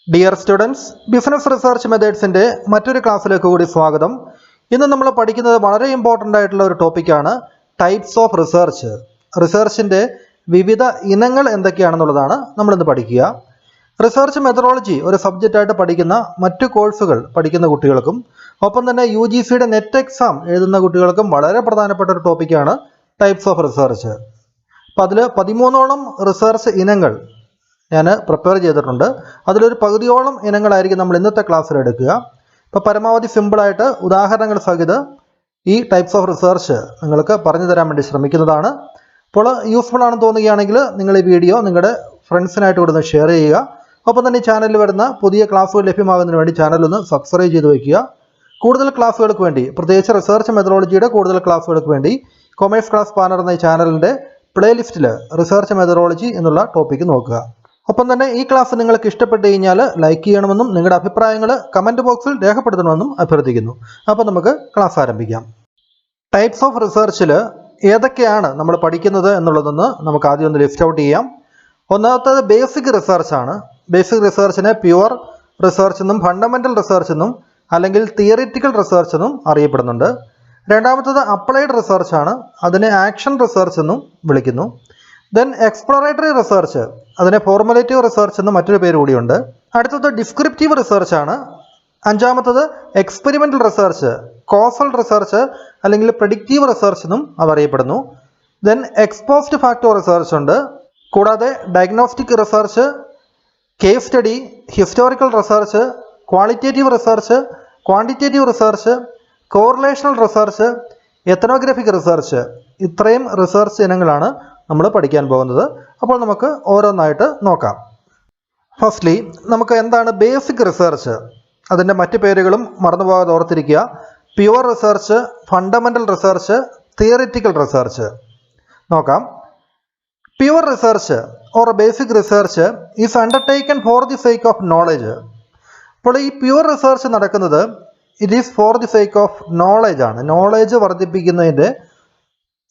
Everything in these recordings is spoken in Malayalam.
ഡിയർ സ്റ്റുഡൻസ്, ബിസിനസ് റിസർച്ച് മെത്തേഡ്സിൻ്റെ മറ്റൊരു ക്ലാസ്സിലേക്ക് കൂടി സ്വാഗതം. ഇന്ന് നമ്മൾ പഠിക്കുന്നത് വളരെ ഇമ്പോർട്ടൻ്റ് ആയിട്ടുള്ള ഒരു ടോപ്പിക്കാണ് ടൈപ്സ് ഓഫ് റിസർച്ച്. റിസർച്ചിൻ്റെ വിവിധ ഇനങ്ങൾ എന്തൊക്കെയാണെന്നുള്ളതാണ് നമ്മളിന്ന് പഠിക്കുക. റിസർച്ച് മെത്തഡോളജി ഒരു സബ്ജക്റ്റായിട്ട് പഠിക്കുന്ന മറ്റു കോഴ്സുകൾ പഠിക്കുന്ന കുട്ടികൾക്കും ഒപ്പം തന്നെ UGCയുടെ നെറ്റ് എക്സാം എഴുതുന്ന കുട്ടികൾക്കും വളരെ പ്രധാനപ്പെട്ട ഒരു ടോപ്പിക്കാണ് ടൈപ്സ് ഓഫ് റിസർച്ച്. അപ്പോൾ അതിൽ 13ഓളം റിസർച്ച് ഇനങ്ങൾ ഞാൻ പ്രിപ്പയർ ചെയ്തിട്ടുണ്ട്. അതിലൊരു പകുതിയോളം ഇനങ്ങളായിരിക്കും നമ്മൾ ഇന്നത്തെ ക്ലാസ്സിൽ എടുക്കുക. ഇപ്പോൾ പരമാവധി സിമ്പിളായിട്ട് ഉദാഹരണങ്ങൾ സഹിതം ഈ ടൈപ്സ് ഓഫ് റിസർച്ച് നിങ്ങൾക്ക് പറഞ്ഞു തരാൻ വേണ്ടി ശ്രമിക്കുന്നതാണ്. അപ്പോൾ യൂസ്ഫുൾ ആണെന്ന് തോന്നുകയാണെങ്കിൽ നിങ്ങൾ ഈ വീഡിയോ നിങ്ങളുടെ ഫ്രണ്ട്സിനായിട്ട് കൂടെ ഒന്ന് ഷെയർ ചെയ്യുക. ഒപ്പം തന്നെ ഈ ചാനലിൽ വരുന്ന പുതിയ ക്ലാസ്സുകൾ ലഭ്യമാകുന്നതിന് വേണ്ടി ചാനലൊന്ന് സബ്സ്ക്രൈബ് ചെയ്ത് വയ്ക്കുക. കൂടുതൽ ക്ലാസ്സുകൾക്ക് വേണ്ടി, പ്രത്യേകിച്ച് റിസർച്ച് മെത്തഡോളജിയുടെ കൂടുതൽ ക്ലാസ്സുകൾക്ക് വേണ്ടി കൊമേഴ്സ് ക്ലാസ് പാനർ എന്ന ഈ ചാനലിൻ്റെ പ്ലേലിസ്റ്റിൽ റിസർച്ച് മെത്തഡോളജി എന്നുള്ള ടോപ്പിക്ക് നോക്കുക. ഒപ്പം തന്നെ ഈ ക്ലാസ് നിങ്ങൾക്ക് ഇഷ്ടപ്പെട്ട് കഴിഞ്ഞാൽ ലൈക്ക് ചെയ്യണമെന്നും നിങ്ങളുടെ അഭിപ്രായങ്ങൾ കമൻറ്റ് ബോക്സിൽ രേഖപ്പെടുത്തണമെന്നും അഭ്യർത്ഥിക്കുന്നു. അപ്പോൾ നമുക്ക് ക്ലാസ് ആരംഭിക്കാം. ടൈപ്സ് ഓഫ് റിസർച്ചിൽ ഏതൊക്കെയാണ് നമ്മൾ പഠിക്കുന്നത് എന്നുള്ളതൊന്ന് നമുക്ക് ആദ്യം ഒന്ന് ലിസ്റ്റ് ഔട്ട് ചെയ്യാം. ഒന്നാമത്തേത് ബേസിക് റിസർച്ചാണ്. ബേസിക് റിസർച്ചിനെ പ്യുവർ റിസർച്ച് എന്നും ഫണ്ടമെൻ്റൽ റിസർച്ച് എന്നും അല്ലെങ്കിൽ തിയറിറ്റിക്കൽ റിസർച്ച് എന്നും അറിയപ്പെടുന്നുണ്ട്. രണ്ടാമത്തേത് അപ്ലൈഡ് റിസർച്ചാണ്. അതിനെ ആക്ഷൻ റിസർച്ച് എന്നും വിളിക്കുന്നു. ദെൻ എക്സ്പ്ലോറേറ്ററി റിസർച്ച്, അതിനെ ഫോർമുലേറ്റീവ് റിസർച്ച് എന്ന് മറ്റൊരു പേര് കൂടിയുണ്ട്. അടുത്തത് ഡിസ്ക്രിപ്റ്റീവ് റിസർച്ച് ആണ്. അഞ്ചാമത്തത് എക്സ്പെരിമെൻ്റൽ റിസർച്ച്, കോസൽ റിസർച്ച് അല്ലെങ്കിൽ പ്രെഡിക്റ്റീവ് റിസർച്ച് എന്നും അതറിയപ്പെടുന്നു. ദെൻ എക്സ്പോസ്റ്റ് ഫാക്ടോ റിസർച്ച് ഉണ്ട്. കൂടാതെ diagnostic research, case study, historical research, qualitative research, quantitative research, correlational research, ethnographic research, ഇത്രയും റിസർച്ച് ഇനങ്ങളാണ് നമ്മൾ പഠിക്കാൻ പോകുന്നത്. അപ്പോൾ നമുക്ക് ഓരോന്നായിട്ട് നോക്കാം. ഫസ്റ്റ്ലി നമുക്ക് എന്താണ് ബേസിക് റിസർച്ച്, അതിൻ്റെ മറ്റ് പേരുകളും മറന്നുപോകാതെ ഓർത്തിരിക്കുക. Pure research, fundamental research, theoretical research. നോക്കാം. Pure research or basic research is undertaken for the sake of knowledge. അപ്പോൾ ഈ പ്യുവർ റിസർച്ച് നടക്കുന്നത് it is for the sake of knowledge ആണ്. നോളജ് വർദ്ധിപ്പിക്കുന്നതിൻ്റെ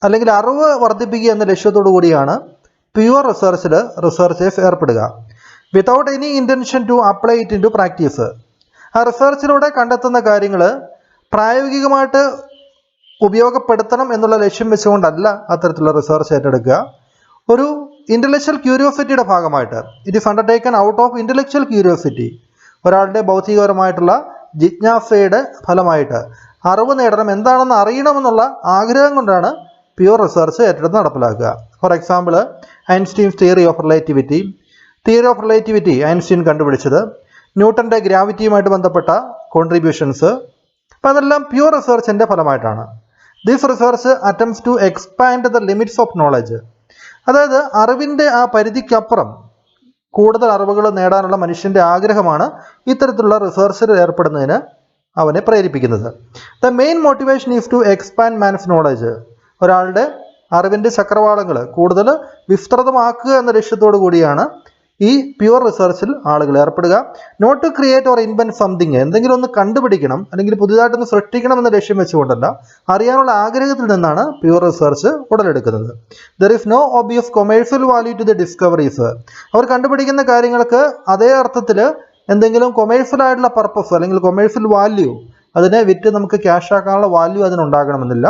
അല്ലെങ്കിൽ അറിവ് വർദ്ധിപ്പിക്കുക എന്ന ലക്ഷ്യത്തോടു കൂടിയാണ് പ്യുവർ റിസർച്ചിൽ റിസർച്ചേഴ്സ് ഏർപ്പെടുക. Without any intention to apply it into practice. ആ റിസർച്ചിലൂടെ കണ്ടെത്തുന്ന കാര്യങ്ങൾ പ്രായോഗികമായിട്ട് ഉപയോഗപ്പെടുത്തണം എന്നുള്ള ലക്ഷ്യം വെച്ചുകൊണ്ടല്ല അത്തരത്തിലുള്ള റിസർച്ച് ഏറ്റെടുക്കുക. ഒരു ഇൻ്റലക്ച്വൽ ക്യൂരിയോസിറ്റിയുടെ ഭാഗമായിട്ട്, it is undertaken out of intellectual curiosity, ഒരാളുടെ ബൗദ്ധികപരമായിട്ടുള്ള ജിജ്ഞാസയുടെ ഫലമായിട്ട് അറിവ് നേടണം, എന്താണെന്ന് അറിയണമെന്നുള്ള ആഗ്രഹം കൊണ്ടാണ് പ്യുവർ റിസർച്ച് ഏറ്റെടുത്ത് നടപ്പിലാക്കുക. For example, Einstein's theory of relativity. Theory of relativity Einstein കണ്ടുപിടിച്ചത്, ന്യൂട്ടൻ്റെ ഗ്രാവിറ്റിയുമായിട്ട് ബന്ധപ്പെട്ട കോൺട്രിബ്യൂഷൻസ്, അപ്പോൾ അതെല്ലാം പ്യുവർ റിസർച്ചിൻ്റെ ഫലമായിട്ടാണ്. This research attempts to expand the limits of knowledge. അതായത് അറിവിൻ്റെ ആ പരിധിക്കപ്പുറം കൂടുതൽ അറിവുകൾ നേടാനുള്ള മനുഷ്യൻ്റെ ആഗ്രഹമാണ് ഇത്തരത്തിലുള്ള റിസർച്ചിൽ ഏർപ്പെടുന്നതിന് അവനെ പ്രേരിപ്പിക്കുന്നത്. The main motivation is to expand man's knowledge. ഒരാളുടെ അറിവിൻ്റെ ചക്രവാളങ്ങൾ കൂടുതൽ വിസ്തൃതമാക്കുക എന്ന ലക്ഷ്യത്തോടു കൂടിയാണ് ഈ പ്യുവർ റിസർച്ചിൽ ആളുകൾ ഏർപ്പെടുക. Not to create or invent something, എന്തെങ്കിലും ഒന്ന് കണ്ടുപിടിക്കണം അല്ലെങ്കിൽ പുതിയതായിട്ടൊന്ന് സൃഷ്ടിക്കണം എന്ന ലക്ഷ്യം വെച്ചുകൊണ്ടല്ല, അറിയാനുള്ള ആഗ്രഹത്തിൽ നിന്നാണ് പ്യുവർ റിസർച്ച് ഉടലെടുക്കുന്നത്. There is no obvious commercial value to the discoveries. അവർ കണ്ടുപിടിക്കുന്ന കാര്യങ്ങൾക്ക് അതേ അർത്ഥത്തിൽ എന്തെങ്കിലും കൊമേഴ്സ്യൽ ആയിട്ടുള്ള പർപ്പസ് അല്ലെങ്കിൽ കൊമേഴ്സ്യൽ വാല്യൂ, അതിനെ വിറ്റ് നമുക്ക് ക്യാഷ് ആക്കാനുള്ള വാല്യൂ അതിനുണ്ടാകണമെന്നില്ല.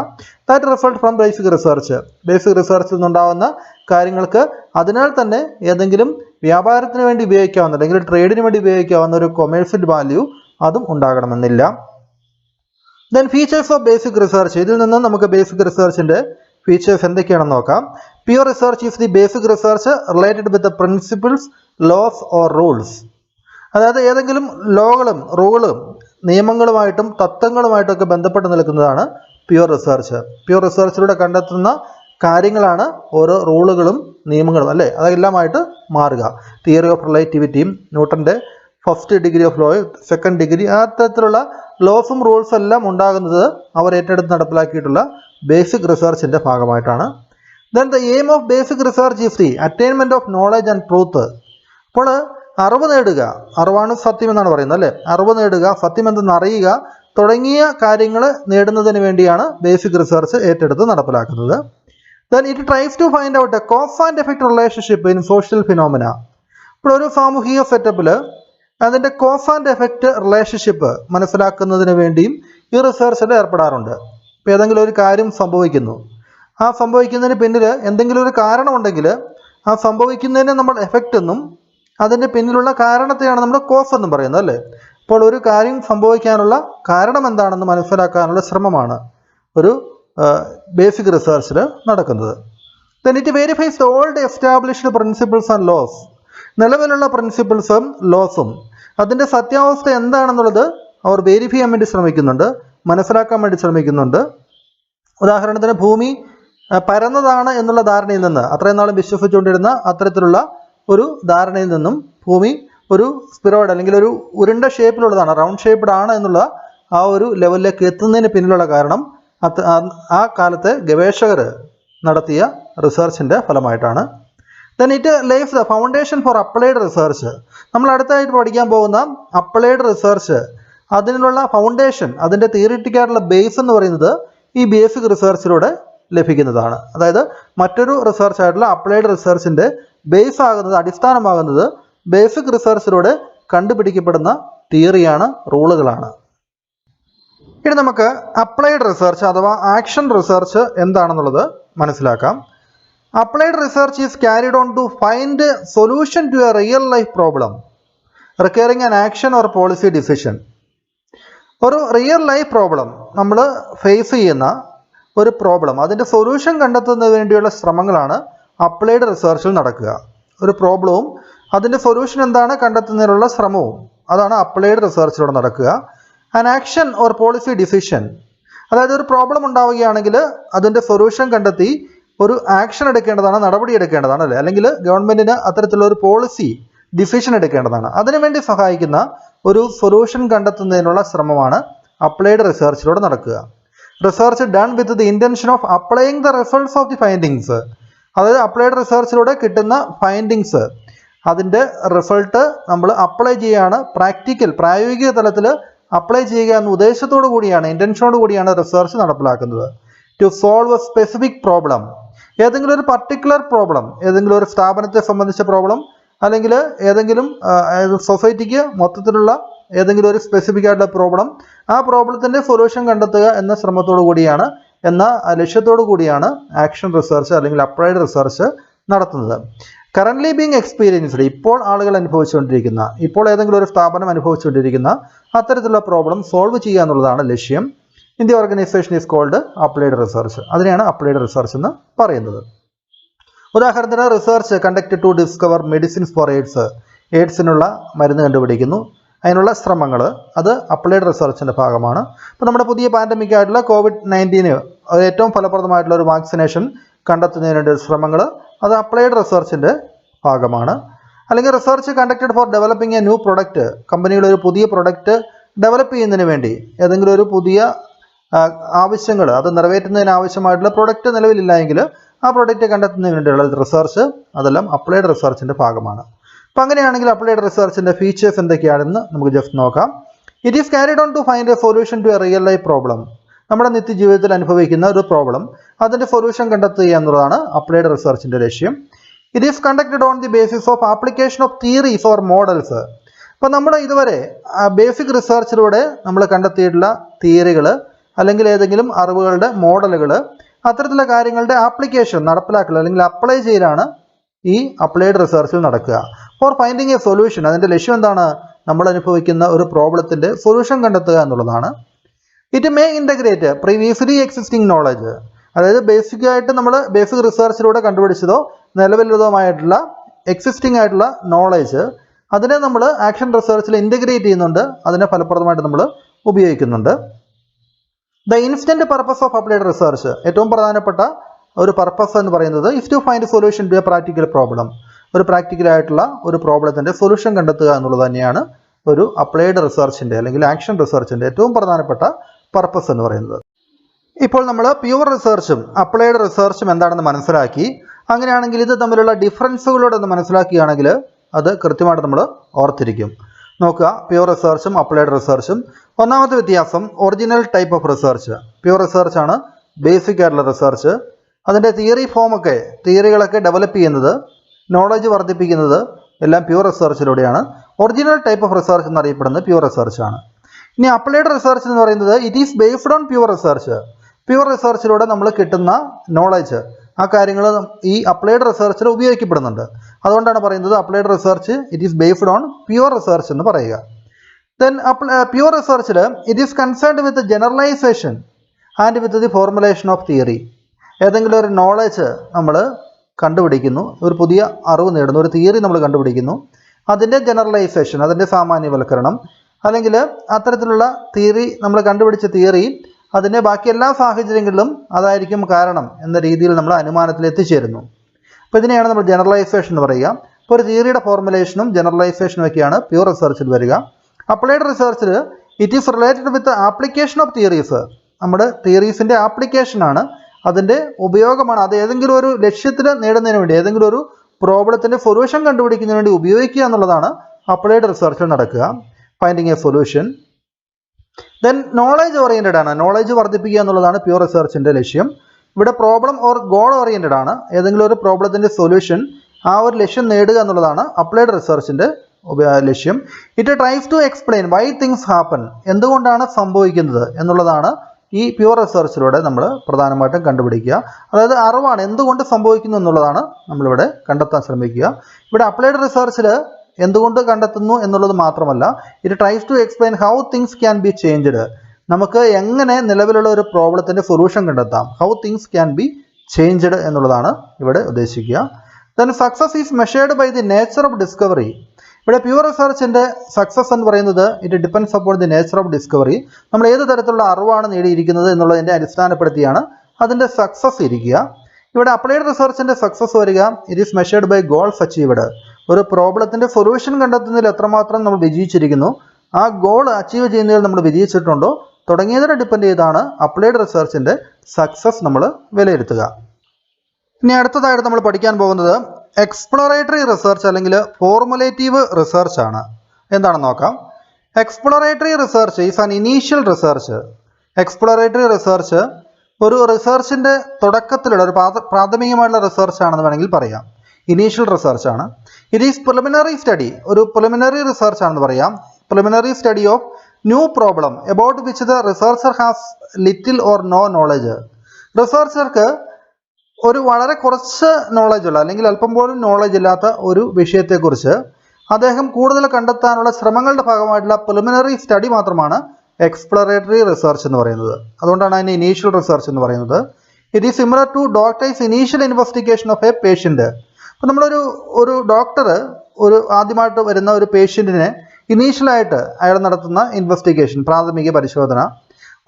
That result from basic research. Basic റിസർച്ചിൽ നിന്നുണ്ടാകുന്ന കാര്യങ്ങൾക്ക് അതിനാൽ തന്നെ ഏതെങ്കിലും വ്യാപാരത്തിന് വേണ്ടി ഉപയോഗിക്കാവുന്ന അല്ലെങ്കിൽ ട്രേഡിന് വേണ്ടി ഉപയോഗിക്കാവുന്ന ഒരു കൊമേഴ്സ്യൽ വാല്യൂ അതും ഉണ്ടാകണമെന്നില്ല. Then features of basic research. ഇതിൽ നിന്ന് നമുക്ക് ബേസിക് റിസർച്ചിൻ്റെ ഫീച്ചേഴ്സ് എന്തൊക്കെയാണെന്ന് നോക്കാം. Pure research is the basic research related with the principles, laws or rules. അതായത് ഏതെങ്കിലും ലോകളും റൂളും നിയമങ്ങളുമായിട്ടും തത്വങ്ങളുമായിട്ടൊക്കെ ബന്ധപ്പെട്ട് നിൽക്കുന്നതാണ് പ്യുവർ റിസർച്ച്. പ്യുവർ റിസർച്ചിലൂടെ കണ്ടെത്തുന്ന കാര്യങ്ങളാണ് ഓരോ റൂളുകളും നിയമങ്ങളും, അല്ലേ, അതെല്ലാമായിട്ട് മാറുക. തിയറി ഓഫ് റിലേറ്റിവിറ്റിയും ന്യൂട്ടൻ്റെ first degree of law, second degree, അത്തരത്തിലുള്ള ലോസും റൂൾസും എല്ലാം ഉണ്ടാകുന്നത് അവർ ഏറ്റെടുത്ത് നടപ്പിലാക്കിയിട്ടുള്ള ബേസിക് റിസർച്ചിൻ്റെ ഭാഗമായിട്ടാണ്. Then the aim of basic research is the attainment of knowledge and truth. അപ്പോൾ അറിവ് നേടുക, അറിവാണ് സത്യം എന്നാണ് പറയുന്നത്, അല്ലേ, അറിവ് നേടുക, സത്യം എന്തെന്ന് അറിയുക തുടങ്ങിയ കാര്യങ്ങൾ നേടുന്നതിന് വേണ്ടിയാണ് ബേസിക് റിസർച്ച് ഏറ്റെടുത്ത് നടപ്പിലാക്കുന്നത്. Then it tries to find out a cause and effect relationship in social phenomena. ഇപ്പോൾ ഒരു സാമൂഹിക സെറ്റപ്പിൽ അതിൻ്റെ കോസ് ആൻഡ് എഫക്റ്റ് റിലേഷൻഷിപ്പ് മനസ്സിലാക്കുന്നതിന് വേണ്ടിയും ഈ റിസർച്ചിൽ ഏർപ്പെടാറുണ്ട്. ഇപ്പോൾ ഏതെങ്കിലും ഒരു കാര്യം സംഭവിക്കുന്നു, ആ സംഭവിക്കുന്നതിന് പിന്നിൽ എന്തെങ്കിലും ഒരു കാരണമുണ്ടെങ്കിൽ ആ സംഭവിക്കുന്നതിനെ നമ്മൾ എഫക്റ്റ് എന്നും അതിൻ്റെ പിന്നിലുള്ള കാരണത്തെയാണ് നമ്മൾ കോസ് എന്നും പറയുന്നത്, അല്ലേ? അപ്പോൾ ഒരു കാര്യം സംഭവിക്കാനുള്ള കാരണം എന്താണെന്ന് മനസ്സിലാക്കാനുള്ള ശ്രമമാണ് ഒരു ബേസിക് റിസർച്ചിൽ നടക്കുന്നത്. Then it verifies the old established principles and laws. നിലവിലുള്ള പ്രിൻസിപ്പിൾസും ലോസും അതിൻ്റെ സത്യാവസ്ഥ എന്താണെന്നുള്ളത് അവർ വെരിഫൈ ചെയ്യാൻ വേണ്ടി ശ്രമിക്കുന്നുണ്ട്, മനസ്സിലാക്കാൻ വേണ്ടി ശ്രമിക്കുന്നുണ്ട്. ഉദാഹരണത്തിന് ഭൂമി പരന്നതാണ് എന്നുള്ള ധാരണയിൽ നിന്ന്, അത്രയും നാളും വിശ്വസിച്ചുകൊണ്ടിരുന്ന അത്തരത്തിലുള്ള ഒരു ധാരണയിൽ നിന്നും ഭൂമി ഒരു സ്പിറോയിഡ് അല്ലെങ്കിൽ ഒരു ഉരുണ്ട ഷേപ്പിലുള്ളതാണ്, റൗണ്ട് ഷേപ്പ്ഡ് ആണ് എന്നുള്ള ആ ഒരു ലെവലിലേക്ക് എത്തുന്നതിന് പിന്നിലുള്ള കാരണം ആ കാലത്തെ ഗവേഷകർ നടത്തിയ റിസർച്ചിൻ്റെ ഫലമായിട്ടാണ്. Then it lays the foundation for applied research. നമ്മൾ അടുത്തായിട്ട് പഠിക്കാൻ പോകുന്ന അപ്ലൈഡ് റിസർച്ച്, അതിനുള്ള ഫൗണ്ടേഷൻ, അതിൻ്റെ തിയറിറ്റിക്കായിട്ടുള്ള ബേസ് എന്ന് പറയുന്നത് ഈ ബേസിക് റിസർച്ചിലൂടെ ലഭിക്കുന്നതാണ്. അതായത് മറ്റൊരു റിസർച്ചായിട്ടുള്ള അപ്ലൈഡ് റിസർച്ചിൻ്റെ ബേസ് ആകുന്നത്, അടിസ്ഥാനമാകുന്നത് ബേസിക് റിസർച്ചിലൂടെ കണ്ടുപിടിക്കപ്പെടുന്ന തിയറിയാണ്, റൂളുകളാണ്. ഇനി നമുക്ക് അപ്ലൈഡ് റിസർച്ച് അഥവാ ആക്ഷൻ റിസർച്ച് എന്താണെന്നുള്ളത് മനസ്സിലാക്കാം. Applied research is carried on to find solution to a real life problem requiring an action or policy decision. ഒരു റിയൽ ലൈഫ് പ്രോബ്ലം, നമ്മൾ ഫേസ് ചെയ്യുന്ന ഒരു പ്രോബ്ലം, അതിൻ്റെ സൊല്യൂഷൻ കണ്ടെത്തുന്നതിന് വേണ്ടിയുള്ള ശ്രമങ്ങളാണ് അപ്ലൈഡ് റിസർച്ചിൽ നടക്കുക. ഒരു പ്രോബ്ലവും അതിൻ്റെ സൊല്യൂഷൻ എന്താണ് കണ്ടെത്തുന്നതിനുള്ള ശ്രമവും, അതാണ് അപ്ലൈഡ് റിസർച്ചിലൂടെ നടക്കുക. An action or policy decision, അതായത് ഒരു പ്രോബ്ലം ഉണ്ടാവുകയാണെങ്കിൽ അതിൻ്റെ സൊല്യൂഷൻ കണ്ടെത്തി ഒരു ആക്ഷൻ എടുക്കേണ്ടതാണ്, നടപടി എടുക്കേണ്ടതാണ്, അല്ലേ? അല്ലെങ്കിൽ ഗവൺമെൻറ്റിന് അത്തരത്തിലുള്ള ഒരു പോളിസി ഡിസിഷൻ എടുക്കേണ്ടതാണ്. അതിനുവേണ്ടി സഹായിക്കുന്ന ഒരു സൊല്യൂഷൻ കണ്ടെത്തുന്നതിനുള്ള ശ്രമമാണ് അപ്ലൈഡ് റിസർച്ചിലൂടെ നടക്കുക. Research done with the intention of applying the results of the findings. അതായത് അപ്ലൈഡ് റിസർച്ചിലൂടെ കിട്ടുന്ന ഫൈൻഡിങ്സ്, അതിൻ്റെ റിസൾട്ട് നമ്മൾ അപ്ലൈ ചെയ്യുകയാണ്, പ്രായോഗിക തലത്തിൽ അപ്ലൈ ചെയ്യുക എന്ന ഉദ്ദേശത്തോടു കൂടിയാണ്, ഇൻറ്റൻഷനോട് കൂടിയാണ് റിസർച്ച് നടപ്പിലാക്കുന്നത്. To solve a specific problem, ഏതെങ്കിലും ഒരു പർട്ടിക്കുലർ പ്രോബ്ലം, ഏതെങ്കിലും ഒരു സ്ഥാപനത്തെ സംബന്ധിച്ച പ്രോബ്ലം, അല്ലെങ്കിൽ ഏതെങ്കിലും സൊസൈറ്റിക്ക് മൊത്തത്തിലുള്ള ഏതെങ്കിലും ഒരു സ്പെസിഫിക് ആയിട്ടുള്ള പ്രോബ്ലം, ആ പ്രോബ്ലത്തിൻ്റെ സൊല്യൂഷൻ കണ്ടെത്തുക എന്ന ശ്രമത്തോടു കൂടിയാണ്, എന്ന ലക്ഷ്യത്തോടു കൂടിയാണ് ആക്ഷൻ റിസർച്ച് അല്ലെങ്കിൽ അപ്ലൈഡ് റിസർച്ച് നടത്തുന്നത്. കറൻ്റ്ലി ബീങ് എക്സ്പീരിയൻസ്ഡ്, ഇപ്പോൾ ആളുകൾ അനുഭവിച്ചുകൊണ്ടിരിക്കുന്ന, ഇപ്പോൾ ഏതെങ്കിലും ഒരു സ്ഥാപനം അനുഭവിച്ചുകൊണ്ടിരിക്കുന്ന അത്തരത്തിലുള്ള പ്രോബ്ലം സോൾവ് ചെയ്യുക എന്നുള്ളതാണ് ലക്ഷ്യം. In the organization is called applied research. അതിനെയാണ് അപ്ലൈഡ് റിസർച്ച് എന്ന് പറയുന്നത്. ഉദാഹരണത്തിന് research conducted to discover medicines for AIDS, എയ്ഡ്സിനുള്ള മരുന്ന് കണ്ടുപിടിക്കുന്നു, അതിനുള്ള ശ്രമങ്ങൾ, അത് അപ്ലൈഡ് റിസർച്ചിൻ്റെ ഭാഗമാണ്. ഇപ്പോൾ നമ്മുടെ പുതിയ പാൻഡമിക് ആയിട്ടുള്ള COVID-19 ഏറ്റവും ഫലപ്രദമായിട്ടുള്ള ഒരു വാക്സിനേഷൻ കണ്ടെത്തുന്നതിന് വേണ്ടി ശ്രമങ്ങൾ, അത് അപ്ലൈഡ് റിസർച്ചിൻ്റെ ഭാഗമാണ്. അല്ലെങ്കിൽ research conducted four developing A new product, കമ്പനികൾ ഒരു പുതിയ പ്രൊഡക്റ്റ് ഡെവലപ്പ് ചെയ്യുന്നതിന് വേണ്ടി, ഏതെങ്കിലും ഒരു പുതിയ ആവശ്യങ്ങൾ അത് നിറവേറ്റുന്നതിന് ആവശ്യമായിട്ടുള്ള പ്രൊഡക്റ്റ് നിലവിലില്ല എങ്കിൽ ആ പ്രൊഡക്റ്റ് കണ്ടെത്തുന്നതിന് വേണ്ടിയുള്ള റിസർച്ച്, അതെല്ലാം അപ്ലൈഡ് റിസർച്ചിൻ്റെ ഭാഗമാണ്. അപ്പോൾ അങ്ങനെയാണെങ്കിൽ അപ്ലൈഡ് റിസർച്ചിൻ്റെ ഫീച്ചേഴ്സ് എന്തൊക്കെയാണെന്ന് നമുക്ക് ജസ്റ്റ് നോക്കാം. It is carried on to find a solution to a real life problem. നമ്മുടെ നിത്യജീവിതത്തിൽ അനുഭവിക്കുന്ന ഒരു പ്രോബ്ലം, അതിൻ്റെ സൊല്യൂഷൻ കണ്ടെത്തുക എന്നുള്ളതാണ് അപ്ലൈഡ് റിസർച്ചിൻ്റെ ലക്ഷ്യം. It is conducted on the basis of application of theories or models. അപ്പോൾ നമ്മൾ ഇതുവരെ ബേസിക് റിസർച്ചിലൂടെ നമ്മൾ കണ്ടെത്തിയിട്ടുള്ള തിയറികൾ അല്ലെങ്കിൽ ഏതെങ്കിലും അറിവുകളുടെ മോഡലുകൾ, അത്തരത്തിലുള്ള കാര്യങ്ങളുടെ ആപ്ലിക്കേഷൻ, നടപ്പിലാക്കൽ അല്ലെങ്കിൽ അപ്ലൈ ചെയ്യലാണ് ഈ അപ്ലൈഡ് റിസർച്ചിൽ നടക്കുക. ഫോർ ഫൈൻഡിങ് എ സൊല്യൂഷൻ, അതിൻ്റെ ലക്ഷ്യം എന്താണ്? നമ്മൾ അനുഭവിക്കുന്ന ഒരു പ്രോബ്ലത്തിൻ്റെ സൊല്യൂഷൻ കണ്ടെത്തുക എന്നുള്ളതാണ്. It may integrate previously existing knowledge, അതായത് ബേസിക്കായിട്ട് നമ്മൾ ബേസിക് റിസർച്ചിലൂടെ കണ്ടുപിടിച്ചതോ നിലവിലുള്ളതുമായിട്ടുള്ള എക്സിസ്റ്റിംഗ് ആയിട്ടുള്ള നോളജ്, അതിനെ നമ്മൾ ആക്ഷൻ റിസർച്ചിൽ ഇൻ്റഗ്രേറ്റ് ചെയ്യുന്നുണ്ട്, അതിനെ ഫലപ്രദമായിട്ട് നമ്മൾ ഉപയോഗിക്കുന്നുണ്ട്. The instant purpose of applied research, ഏറ്റവും പ്രധാനപ്പെട്ട ഒരു പർപ്പസ് എന്ന് പറയുന്നത് is to find solution to a practical problem, ഒരു പ്രാക്ടിക്കലായിട്ടുള്ള ഒരു പ്രോബ്ലത്തിൻ്റെ സൊല്യൂഷൻ കണ്ടെത്തുക എന്നുള്ളത് തന്നെയാണ് ഒരു അപ്ലൈഡ് റിസർച്ചിൻ്റെ അല്ലെങ്കിൽ ആക്ഷൻ റിസർച്ചിൻ്റെ ഏറ്റവും പ്രധാനപ്പെട്ട പർപ്പസ് എന്ന് പറയുന്നത്. ഇപ്പോൾ നമ്മൾ പ്യൂർ റിസർച്ചും അപ്ലൈഡ് റിസർച്ചും എന്താണെന്ന് മനസ്സിലാക്കി. അങ്ങനെയാണെങ്കിൽ ഇത് തമ്മിലുള്ള ഡിഫറൻസുകളോടെ ഒന്ന് മനസ്സിലാക്കുകയാണെങ്കിൽ അത് കൃത്യമായിട്ട് നമ്മൾ ഓർത്തിരിക്കും. നോക്കുക, പ്യൂർ റിസർച്ചും അപ്ലൈഡ് റിസർച്ചും. ഒന്നാമത്തെ വ്യത്യാസം, original type of research. Pure റിസർച്ചാണ് ബേസിക് ആയിട്ടുള്ള റിസർച്ച്. അതിൻ്റെ തിയറികളൊക്കെ ഡെവലപ്പ് ചെയ്യുന്നത്, നോളജ് വർദ്ധിപ്പിക്കുന്നത് എല്ലാം പ്യൂർ റിസർച്ചിലൂടെയാണ്. ഒറിജിനൽ ടൈപ്പ് ഓഫ് റിസർച്ച് എന്നറിയപ്പെടുന്നത് പ്യുവർ റിസർച്ച് ആണ്. ഇനി അപ്ലൈഡ് റിസർച്ച് എന്ന് പറയുന്നത് it is based on pure research. Pure റിസർച്ചിലൂടെ നമ്മൾ കിട്ടുന്ന നോളജ്, ആ കാര്യങ്ങൾ ഈ അപ്ലൈഡ് റിസർച്ചിൽ ഉപയോഗിക്കപ്പെടുന്നുണ്ട്. അതുകൊണ്ടാണ് പറയുന്നത് applied research it is based on pure research എന്ന് പറയുക. ദെൻ പ്യുവർ റിസർച്ചിൽ it is concerned with generalization and with the formulation of theory. ഏതെങ്കിലും ഒരു നോളജ് നമ്മൾ കണ്ടുപിടിക്കുന്നു, ഒരു പുതിയ അറിവ് നേടുന്നു, ഒരു തിയറി നമ്മൾ കണ്ടുപിടിക്കുന്നു, അതിൻ്റെ ജനറലൈസേഷൻ, അതിൻ്റെ സാമാന്യവൽക്കരണം, അല്ലെങ്കിൽ അത്തരത്തിലുള്ള തിയറി, നമ്മൾ കണ്ടുപിടിച്ച തിയറി അതിൻ്റെ ബാക്കി എല്ലാ സാഹചര്യങ്ങളിലും അതായിരിക്കും കാരണം എന്ന രീതിയിൽ നമ്മൾ അനുമാനത്തിൽ എത്തിച്ചേരുന്നു. അപ്പോൾ ഇതിനെയാണ് നമ്മൾ ജനറലൈസേഷൻ എന്ന് പറയുക. ഇപ്പോൾ ഒരു തിയറിയുടെ ഫോർമുലേഷനും ജനറലൈസേഷനും ഒക്കെയാണ് പ്യുവർ റിസർച്ചിൽ വരിക. അപ്ലൈഡ് റിസർച്ചിൽ it is related with application of theories. നമ്മുടെ തിയറീസിൻ്റെ ആപ്ലിക്കേഷനാണ്, അതിൻ്റെ ഉപയോഗമാണ്. അത് ഏതെങ്കിലും ഒരു ലക്ഷ്യത്തിൽ നേടുന്നതിന് വേണ്ടി, ഏതെങ്കിലും ഒരു പ്രോബ്ലത്തിൻ്റെ സൊല്യൂഷൻ കണ്ടുപിടിക്കുന്നതിന് വേണ്ടി ഉപയോഗിക്കുക എന്നുള്ളതാണ് അപ്ലൈഡ് റിസർച്ചിൽ നടക്കുക. Finding A solution. Then knowledge oriented ആണ്. നോളജ് വർദ്ധിപ്പിക്കുക എന്നുള്ളതാണ് പ്യുവർ റിസർച്ചിൻ്റെ ലക്ഷ്യം. ഇവിടെ പ്രോബ്ലം ഓർ ഗോൾ ഓറിയൻറ്റഡ് ആണ്. ഏതെങ്കിലും ഒരു പ്രോബ്ലത്തിൻ്റെ സൊല്യൂഷൻ, ആ ഒരു ലക്ഷ്യം നേടുക എന്നുള്ളതാണ് അപ്ലൈഡ് റിസർച്ചിൻ്റെ ലക്ഷ്യം. It tries to explain why things happen. എന്തുകൊണ്ടാണ് സംഭവിക്കുന്നത് എന്നുള്ളതാണ് ഈ പ്യുവർ റിസർച്ചിലൂടെ നമ്മൾ പ്രധാനമായിട്ടും കണ്ടുപിടിക്കുക. അതായത് അറിവാണ്, എന്തുകൊണ്ട് സംഭവിക്കുന്നു എന്നുള്ളതാണ് നമ്മളിവിടെ കണ്ടെത്താൻ ശ്രമിക്കുക. ഇവിടെ അപ്ലൈഡ് റിസർച്ചിൽ എന്തുകൊണ്ട് കണ്ടെത്തുന്നു എന്നുള്ളത് മാത്രമല്ല, it tries to explain how things can be changed. നമുക്ക് എങ്ങനെ നിലവിലുള്ള ഒരു പ്രോബ്ലത്തിൻ്റെ സൊല്യൂഷൻ കണ്ടെത്താം, how things can be changed എന്നുള്ളതാണ് ഇവിടെ ഉദ്ദേശിക്കുക. Then success is measured by the nature of discovery. ഇവിടെ പ്യുവർ റിസർച്ചിൻ്റെ സക്സസ് എന്ന് പറയുന്നത് it depends upon the nature of discovery. നമ്മൾ ഏത് തരത്തിലുള്ള അറിവാണ് നേടിയിരിക്കുന്നത് എന്നുള്ളതിൻ്റെ അടിസ്ഥാനപ്പെടുത്തിയാണ് അതിൻ്റെ സക്സസ് ഇരിക്കുക. ഇവിടെ അപ്ലൈഡ് റിസർച്ചിൻ്റെ സക്സസ് വരിക it is measured by goals achieved. ഒരു പ്രോബ്ലത്തിൻ്റെ സൊല്യൂഷൻ കണ്ടെത്തുന്നതിൽ എത്രമാത്രം നമ്മൾ വിജയിച്ചിരിക്കുന്നു, ആ ഗോൾ അച്ചീവ് ചെയ്യുന്നതിൽ നമ്മൾ വിജയിച്ചിട്ടുണ്ടോ തുടങ്ങിയതിനെ ഡിപ്പെൻഡ് ചെയ്താണ് അപ്ലൈഡ് റിസർച്ചിൻ്റെ സക്സസ് നമ്മൾ വിലയിരുത്തുക. ഇനി അടുത്തതായിട്ട് നമ്മൾ പഠിക്കാൻ പോകുന്നത് എക്സ്പ്ലോറേറ്ററി റിസർച്ച് അല്ലെങ്കിൽ ഫോർമുലേറ്റീവ് റിസർച്ച് ആണ്. എന്താണെന്ന് നോക്കാം. Exploratory research is an initial research. Exploratory research ഒരു റിസർച്ചിൻ്റെ തുടക്കത്തിലുള്ള ഒരു പ്രാഥമികമായിട്ടുള്ള റിസർച്ച് ആണെന്ന് വേണമെങ്കിൽ പറയാം. ഇനീഷ്യൽ റിസർച്ച് ആണ്. ഇറ്റ് ഈസ് പ്രിലിമിനറി സ്റ്റഡി, ഒരു പ്രിലിമിനറി റിസർച്ച് ആണെന്ന് പറയാം. Preliminary study of new problem about which the researcher has little or no knowledge. റിസർച്ചർക്ക് ഒരു വളരെ കുറച്ച് നോളജുള്ള അല്ലെങ്കിൽ അല്പം പോലും നോളജ് ഇല്ലാത്ത ഒരു വിഷയത്തെക്കുറിച്ച് അദ്ദേഹം കൂടുതൽ കണ്ടെത്താനുള്ള ശ്രമങ്ങളുടെ ഭാഗമായിട്ടുള്ള പ്രിലിമിനറി സ്റ്റഡി മാത്രമാണ് എക്സ്പ്ലോറേറ്ററി റിസർച്ച് എന്ന് പറയുന്നത്. അതുകൊണ്ടാണ് അതിന് ഇനീഷ്യൽ റിസർച്ച് എന്ന് പറയുന്നത്. It is similar to doctor's initial investigation of a patient. അപ്പോൾ നമ്മളൊരു ഡോക്ടർ ഒരു ആദ്യമായിട്ട് വരുന്ന ഒരു പേഷ്യൻറ്റിനെ ഇനീഷ്യലായിട്ട് അയാൾ നടത്തുന്ന ഇൻവെസ്റ്റിഗേഷൻ, പ്രാഥമിക പരിശോധന,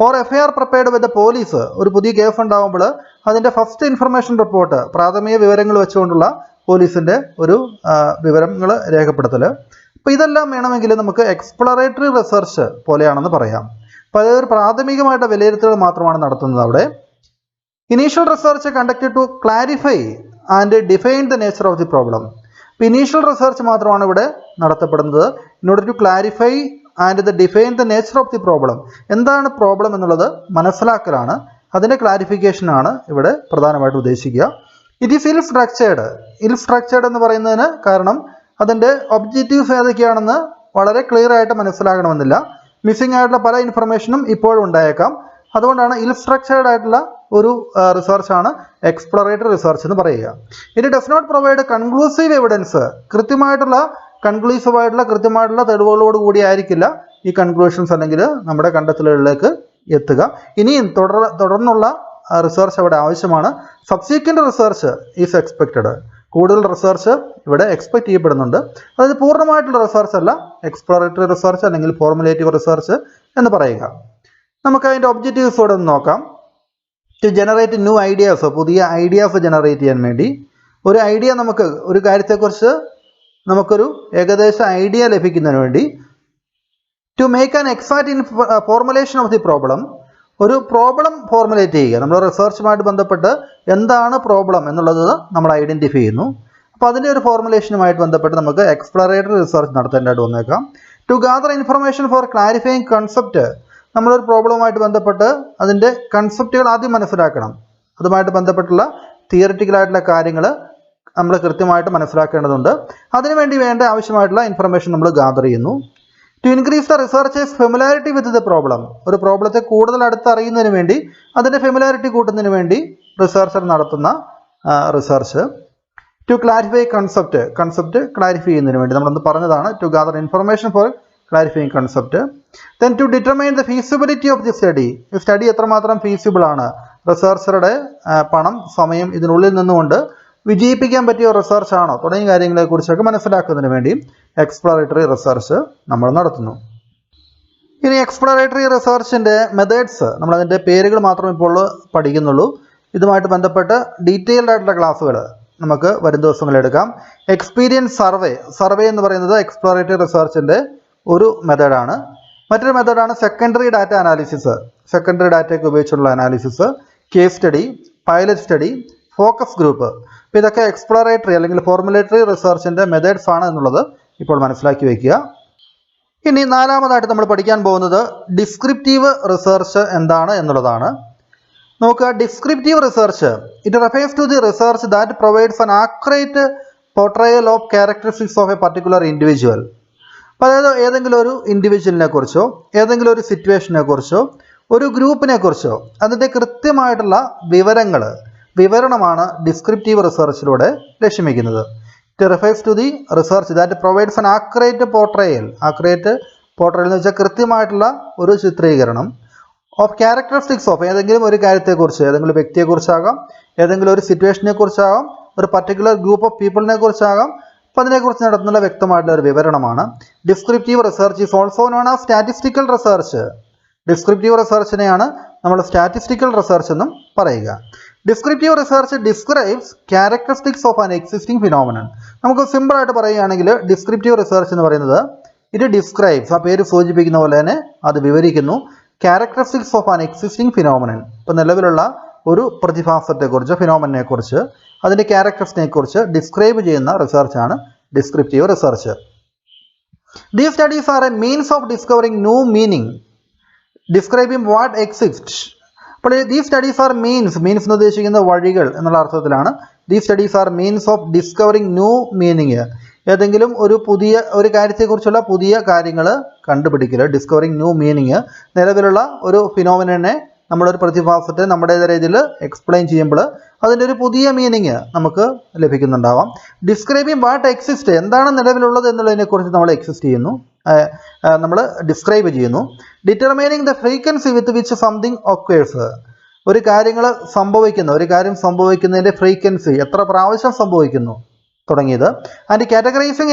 or FIR prepared with police, ഒരു പുതിയ കേസ് ഉണ്ടാകുമ്പോൾ അതിൻ്റെ ഫസ്റ്റ് ഇൻഫർമേഷൻ റിപ്പോർട്ട്, പ്രാഥമിക വിവരങ്ങൾ വെച്ചുകൊണ്ടുള്ള പോലീസിൻ്റെ ഒരു വിവരങ്ങൾ രേഖപ്പെടുത്തൽ. അപ്പോൾ ഇതെല്ലാം വേണമെങ്കിൽ നമുക്ക് എക്സ്പ്ലോറേറ്ററി റിസർച്ച് പോലെയാണെന്ന് പറയാം. അപ്പോൾ അതൊരു പ്രാഥമികമായിട്ട് വിലയിരുത്തൽ മാത്രമാണ് നടത്തുന്നത് അവിടെ. Initial research conducted to clarify and define the nature of the problem. അപ്പോൾ ഇനീഷ്യൽ റിസർച്ച് മാത്രമാണ് ഇവിടെ നടത്തപ്പെടുന്നത്. In order to clarify and the define the nature of the problem. എന്താണ് പ്രോബ്ലം എന്നുള്ളത് മനസ്സിലാക്കലാണ്, അതിൻ്റെ ക്ലാരിഫിക്കേഷനാണ് ഇവിടെ പ്രധാനമായിട്ട് ഉദ്ദേശിക്കുക. It is ill structured. Ill structured എന്ന് പറയുന്നതിന് കാരണം അതിൻ്റെ ഒബ്ജക്റ്റീവ്സ് ഏതൊക്കെയാണെന്ന് വളരെ ക്ലിയർ ആയിട്ട് മനസ്സിലാകണമെന്നില്ല. മിസ്സിംഗ് ആയിട്ടുള്ള പല ഇൻഫർമേഷനും ഇപ്പോഴും ഉണ്ടായേക്കാം. അതുകൊണ്ടാണ് ഇൽ സ്ട്രക്ചേർഡ് ആയിട്ടുള്ള ഒരു റിസർച്ചാണ് എക്സ്പ്ലോറേറ്ററി റിസർച്ച് എന്ന് പറയുക. It does not provide conclusive evidence. കൃത്യമായിട്ടുള്ള തെളിവുകളോട് കൂടി ആയിരിക്കില്ല ഈ കൺക്ലൂഷൻസ് അല്ലെങ്കിൽ നമ്മുടെ കണ്ടെത്തലുകളിലേക്ക് എത്തുക. ഇനിയും തുടർന്നുള്ള റിസർച്ച് അവിടെ ആവശ്യമാണ്. Subsequent research is expected. കൂടുതൽ റിസർച്ച് ഇവിടെ എക്സ്പെക്റ്റ് ചെയ്യപ്പെടുന്നുണ്ട്. അതായത് പൂർണ്ണമായിട്ടുള്ള റിസർച്ച് അല്ല എക്സ്പ്ലോറേറ്ററി റിസർച്ച് അല്ലെങ്കിൽ ഫോർമുലേറ്റീവ് റിസർച്ച് എന്ന് പറയുക. നമുക്ക് അതിൻ്റെ ഒബ്ജക്റ്റീവ്സ് ഇവിടെ ഒന്ന് നോക്കാം. ടു ജനറേറ്റ് ന്യൂ ഐഡിയാസ്, പുതിയ ഐഡിയാസ് ജനറേറ്റ് ചെയ്യാൻ വേണ്ടി, ഒരു ഐഡിയ നമുക്ക് ഒരു കാര്യത്തെക്കുറിച്ച് നമുക്കൊരു ഏകദേശ ഐഡിയ ലഭിക്കുന്നതിന് വേണ്ടി. To make an exact formulation of the problem, ഒരു പ്രോബ്ലം ഫോർമുലേറ്റ് ചെയ്യുക. നമ്മൾ റിസർച്ചുമായിട്ട് ബന്ധപ്പെട്ട് എന്താണ് പ്രോബ്ലം എന്നുള്ളത് നമ്മൾ ഐഡൻറ്റിഫൈ ചെയ്യുന്നു. അപ്പോൾ അതിൻ്റെ ഒരു ഫോർമുലേഷനുമായിട്ട് ബന്ധപ്പെട്ട് നമുക്ക് എക്സ്പ്ലോറേറ്ററി റിസർച്ച് നടത്തേണ്ടതായിട്ട് വന്നേക്കാം. To gather information for clarifying concept, നമ്മളൊരു പ്രോബ്ലവുമായിട്ട് ബന്ധപ്പെട്ട് അതിൻ്റെ കൺസെപ്റ്റുകൾ ആദ്യം മനസ്സിലാക്കണം. അതുമായിട്ട് ബന്ധപ്പെട്ടുള്ള തിയറിറ്റിക്കലായിട്ടുള്ള കാര്യങ്ങൾ നമ്മൾ കൃത്യമായിട്ട് മനസ്സിലാക്കേണ്ടതുണ്ട്. അതിനുവേണ്ടി വേണ്ട ആവശ്യമായിട്ടുള്ള ഇൻഫർമേഷൻ നമ്മൾ ഗാദർ ചെയ്യുന്നു. To increase the researchers' familiarity with the problem, ഒരു പ്രോബ്ലത്തെ കൂടുതൽ അടുത്തറിയുന്നതിന് വേണ്ടി അതിൻ്റെ ഫെമിലാരിറ്റി കൂട്ടുന്നതിന് വേണ്ടി റിസർച്ചർ നടത്തുന്ന research. To clarify concept clarify ചെയ്യുന്നതിന് വേണ്ടി നമ്മളൊന്ന് പറഞ്ഞതാണ്. To gather information for clarifying concept. Then to determine the feasibility of the study, ഈ സ്റ്റഡി എത്രമാത്രം ഫീസിബിൾ ആണ്, റിസർച്ചറുടെ പണം സമയം ഇതിനുള്ളിൽ നിന്നുകൊണ്ട് വിജയിപ്പിക്കാൻ പറ്റിയ റിസർച്ച് ആണോ തുടങ്ങിയ കാര്യങ്ങളെക്കുറിച്ചൊക്കെ മനസ്സിലാക്കുന്നതിന് വേണ്ടി എക്സ്പ്ലോറേറ്ററി റിസർച്ച് നമ്മൾ നടത്തുന്നു. ഇനി എക്സ്പ്ലോറേറ്ററി റിസർച്ചിൻ്റെ മെത്തേഡ്സ്, നമ്മളതിൻ്റെ പേരുകൾ മാത്രം ഇപ്പോൾ പഠിക്കുന്നുള്ളൂ. ഇതുമായിട്ട് ബന്ധപ്പെട്ട് ഡീറ്റെയിൽഡ് ആയിട്ടുള്ള ക്ലാസ്സുകൾ നമുക്ക് വരും ദിവസങ്ങളിൽ എടുക്കാം. എക്സ്പീരിയൻസ് സർവേ എന്ന് പറയുന്നത് എക്സ്പ്ലോറേറ്ററി റിസർച്ചിൻ്റെ ഒരു മെത്തേഡാണ്. മറ്റൊരു മെത്തേഡാണ് സെക്കൻഡറി ഡാറ്റ അനാലിസിസ്, സെക്കൻഡറി ഡാറ്റയൊക്കെ ഉപയോഗിച്ചുള്ള analysis, case study, pilot study, focus group. അപ്പോൾ ഇതൊക്കെ എക്സ്പ്ലോറേറ്ററി അല്ലെങ്കിൽ ഫോർമുലേറ്ററി റിസർച്ചിൻ്റെ മെത്തേഡ്സ് ആണ് എന്നുള്ളത് ഇപ്പോൾ മനസ്സിലാക്കി വയ്ക്കുക. ഇനി നാലാമതായിട്ട് നമ്മൾ പഠിക്കാൻ പോകുന്നത് ഡിസ്ക്രിപ്റ്റീവ് റിസർച്ച് എന്താണ് എന്നുള്ളതാണ്. നോക്കുക, descriptive research it refers to the research that provides an accurate portrayal of characteristics of a particular individual. അപ്പോൾ അതായത് ഏതെങ്കിലും ഒരു ഇൻഡിവിജ്വലിനെ കുറിച്ചോ ഏതെങ്കിലും ഒരു സിറ്റുവേഷനെ കുറിച്ചോ ഒരു ഗ്രൂപ്പിനെ കുറിച്ചോ അതിൻ്റെ കൃത്യമായിട്ടുള്ള വിവരണമാണ് ഡിസ്ക്രിപ്റ്റീവ് റിസർച്ചിലൂടെ ലക്ഷ്യമിക്കുന്നത്. It refers to the research that provides an accurate portrayal എന്ന് വെച്ചാൽ കൃത്യമായിട്ടുള്ള ഒരു ചിത്രീകരണം ഓഫ് ക്യാരക്ടറിസ്റ്റിക്സ് ഓഫ് ഏതെങ്കിലും ഒരു കാര്യത്തെക്കുറിച്ച്, ഏതെങ്കിലും വ്യക്തിയെക്കുറിച്ചാകാം, ഏതെങ്കിലും ഒരു സിറ്റുവേഷനെ കുറിച്ചാകാം, ഒരു പർട്ടിക്കുലർ ഗ്രൂപ്പ് ഓഫ് പീപ്പിളിനെ കുറിച്ചാകാം. അപ്പോൾ അതിനെക്കുറിച്ച് നടത്തുന്ന വ്യക്തമായിട്ടുള്ള ഒരു വിവരണമാണ്. Descriptive research is also known as statistical research. Descriptive റിസർച്ചിനെയാണ് നമ്മൾ സ്റ്റാറ്റിസ്റ്റിക്കൽ റിസർച്ച് എന്നും പറയുക. Descriptive research describes characteristics of an existing phenomenon. നമുക്ക് സിമ്പിളായിട്ട് പറയുകയാണെങ്കിൽ ഡിസ്ക്രിപ്റ്റീവ് റിസർച്ച് എന്ന് പറയുന്നത് ഇത് ഡിസ്ക്രൈബ്സ്, ആ പേര് സൂചിപ്പിക്കുന്ന പോലെ തന്നെ അത് വിവരിക്കുന്നു, characteristics of an existing phenomenon. ഇപ്പോൾ നിലവിലുള്ള ഒരു പ്രതിഭാസത്തെക്കുറിച്ച്, ഫിനോമിനെ-കുറിച്ച്, അതിൻ്റെ ക്യാരക്ടേഴ്സിനെക്കുറിച്ച് ഡിസ്ക്രൈബ് ചെയ്യുന്ന റിസർച്ചാണ് descriptive research. These studies are a means of discovering new meaning describing what exist. അപ്പോൾ ദീസ് സ്റ്റഡീസ് ആർ മീൻസ് എന്ന് ഉദ്ദേശിക്കുന്നത് വഴികൾ എന്നുള്ള അർത്ഥത്തിലാണ്. These studies are means of discovering new meaning, ഏതെങ്കിലും ഒരു കാര്യത്തെക്കുറിച്ചുള്ള പുതിയ കാര്യങ്ങൾ കണ്ടുപിടിക്കൽ, ഡിസ്കവറിംഗ് ന്യൂ മീനിങ്. നിലവിലുള്ള ഒരു ഫിനോമിനെ, നമ്മളൊരു പ്രതിഭാസത്തെ നമ്മുടേതായ രീതിയിൽ എക്സ്പ്ലെയിൻ ചെയ്യുമ്പോൾ അതിൻ്റെ ഒരു പുതിയ മീനിങ് നമുക്ക് ലഭിക്കുന്നുണ്ടാവാം. ഡിസ്ക്രൈബിംഗ് വാട്ട് എക്സിസ്റ്റ്, എന്താണ് നിലവിലുള്ളത് എന്നുള്ളതിനെക്കുറിച്ച് നമ്മൾ ഡിസ്ക്രൈബ് ചെയ്യുന്നു. Determining the frequency with which something occurs, ഒരു കാര്യം സംഭവിക്കുന്നതിൻ്റെ ഫ്രീക്വൻസി, എത്ര പ്രാവശ്യം സംഭവിക്കുന്നു തുടങ്ങിയത്. ആൻഡ് കാറ്റഗറൈസിങ്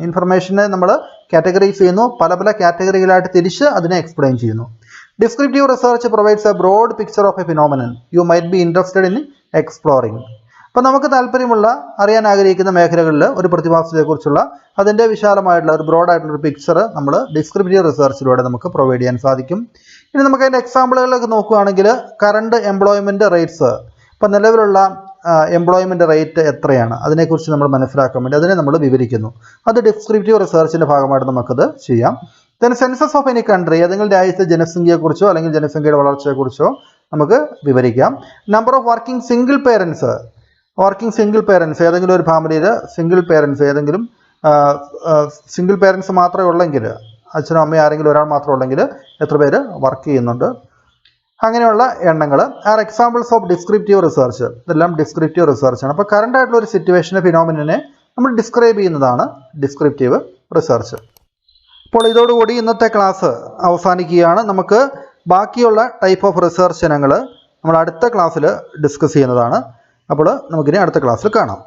ഇൻഫർമേഷനെ നമ്മൾ കാറ്റഗറൈസ് ചെയ്യുന്നു, പല കാറ്റഗറികളായിട്ട് തിരിച്ച് അതിനെ എക്സ്പ്ലെയിൻ ചെയ്യുന്നു. Descriptive research provides a broad picture of a phenomenon you might be interested in exploring. അപ്പോൾ നമുക്ക് താല്പര്യമുള്ള, അറിയാൻ ആഗ്രഹിക്കുന്ന മേഖലകളിൽ ഒരു പ്രതിഭാസത്തെക്കുറിച്ചുള്ള അതിൻ്റെ വിശാലമായിട്ടുള്ള ഒരു ബ്രോഡായിട്ടുള്ളൊരു പിക്ചർ നമ്മൾ ഡിസ്ക്രിപ്റ്റീവ് റിസർച്ചിലൂടെ നമുക്ക് പ്രൊവൈഡ് ചെയ്യാൻ സാധിക്കും. ഇനി നമുക്ക് അതിൻ്റെ എക്സാമ്പിളുകളിലൊക്കെ നോക്കുകയാണെങ്കിൽ കറണ്ട് എംപ്ലോയ്മെൻറ്റ് റേറ്റ്സ്, ഇപ്പോൾ നിലവിലുള്ള എംപ്ലോയ്മെൻറ്റ് റേറ്റ് എത്രയാണ് അതിനെക്കുറിച്ച് നമ്മൾ മനസ്സിലാക്കാൻ വേണ്ടി അതിനെ നമ്മൾ വിവരിക്കുന്നു. അത് ഡിസ്ക്രിപ്റ്റീവ് റിസർച്ചിൻ്റെ ഭാഗമായിട്ട് നമുക്കത് ചെയ്യാം. Then census of any country, ഏതെങ്കിലും രാജ്യത്തെ ജനസംഖ്യയെക്കുറിച്ചോ അല്ലെങ്കിൽ ജനസംഖ്യയുടെ വളർച്ചയെക്കുറിച്ചോ നമുക്ക് വിവരിക്കാം. Number of working single parents, ഏതെങ്കിലും ഒരു ഫാമിലിയിൽ ഏതെങ്കിലും സിംഗിൾ പേരൻസ് മാത്രമേ ഉള്ളെങ്കിൽ, അച്ഛനും അമ്മയും ആരെങ്കിലും ഒരാൾ മാത്രം ഉള്ളെങ്കിൽ എത്ര പേര് വർക്ക് ചെയ്യുന്നുണ്ട്, അങ്ങനെയുള്ള എണ്ണങ്ങൾ are examples of descriptive research. ഇതെല്ലാം ഡിസ്ക്രിപ്റ്റീവ് റിസർച്ചാണ്. അപ്പോൾ കറണ്ട് ആയിട്ടുള്ള ഒരു സിറ്റുവേഷനെ, ഫിനോമിനെ നമ്മൾ ഡിസ്ക്രൈബ് ചെയ്യുന്നതാണ് ഡിസ്ക്രിപ്റ്റീവ് റിസർച്ച്. അപ്പോൾ ഇതോടുകൂടി ഇന്നത്തെ ക്ലാസ് അവസാനിക്കുകയാണ്. നമുക്ക് ബാക്കിയുള്ള ടൈപ്പ് ഓഫ് റിസർച്ച് ഇനങ്ങൾ നമ്മൾ അടുത്ത ക്ലാസ്സിൽ ഡിസ്കസ് ചെയ്യുന്നതാണ്. അപ്പോൾ നമുക്കിനി അടുത്ത ക്ലാസ്സിൽ കാണാം.